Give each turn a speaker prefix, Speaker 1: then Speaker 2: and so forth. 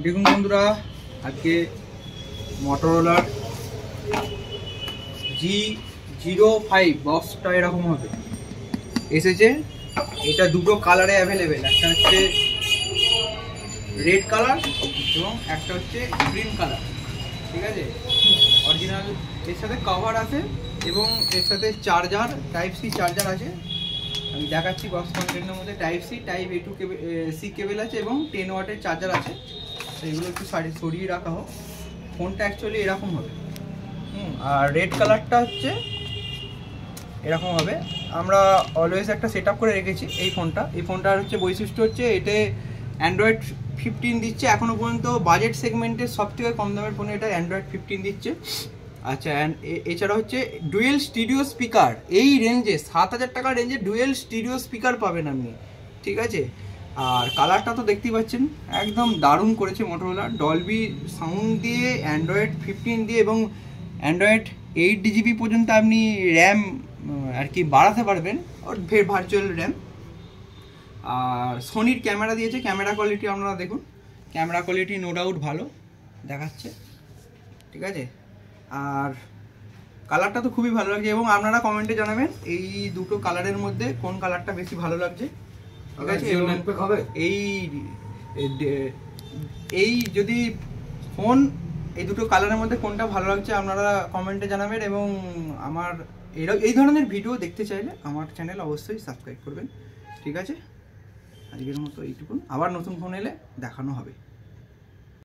Speaker 1: দেখুন বন্ধুরা, আজকে মটোরোলার G05 বক্সটা এরকম হবে এসেছে। এটা দুটো কালারে অ্যাভেলেবেল, একটা হচ্ছে রেড কালার এবং একটা হচ্ছে গ্রিন কালার। ঠিক আছে, অরিজিনাল এর সাথে কভার আছে এবং এর সাথে চার্জার, টাইপ সি চার্জার আছে। আমি দেখাচ্ছি বক্স কন্টেন্টের মধ্যে type C, type A to C cable আছে এবং 10 ওয়াটের চার্জার আছে। তো এগুলো একটু সরিয়ে রাখা হোক। ফোনটা অ্যাকচুয়ালি এরকম হবে, আর রেড কালারটা হচ্ছে এরকম হবে। আমরা অলওয়েজ একটা সেট করে রেখেছি এই ফোনটার হচ্ছে বৈশিষ্ট্য হচ্ছে এতে অ্যান্ড্রয়েড 15 দিচ্ছে। এখনও পর্যন্ত বাজেট সেগমেন্টের সব থেকে কম দামের ফোনে এটা অ্যান্ড্রয়েড 15 দিচ্ছে। আচ্ছা, এছাড়া হচ্ছে ডুয়েল স্টিরিও স্পিকার, এই রেঞ্জে 7000 টাকার রেঞ্জে ডুয়েল স্টিরিও স্পিকার পাবেন আপনি। ঠিক আছে, আর কালারটা তো দেখতেই পাচ্ছেন, একদম দারুণ করেছে মোটোরোলা। ডলবি সাউন্ড দিয়ে, অ্যান্ড্রয়েড 15 দিয়ে এবং অ্যান্ড্রয়েড 8GB পর্যন্ত আপনি র্যাম আর কি বাড়াতে পারবেন, ওর ভার্চুয়াল র্যাম। আর সোনির ক্যামেরা দিয়েছে, ক্যামেরা কোয়ালিটি আপনারা দেখুন, ক্যামেরা কোয়ালিটি নো ডাউট ভালো দেখাচ্ছে। ঠিক আছে, আর কালারটা তো খুবই ভালো লাগছে এবং আপনারা কমেন্টে জানাবেন এই দুটো কালারের মধ্যে কোন কালারটা বেশি ভালো লাগছে। ঠিক আছে, এই যদি ফোন এই দুটো কালারের মধ্যে কোনটা ভালো লাগছে আপনারা কমেন্টে জানাবেন এবং আমার এই ধরনের ভিডিও দেখতে চাইলে আমার চ্যানেল অবশ্যই সাবস্ক্রাইব করবেন। ঠিক আছে, আজকের মতো এইটুকুন, আবার নতুন ফোন এলে দেখানো হবে।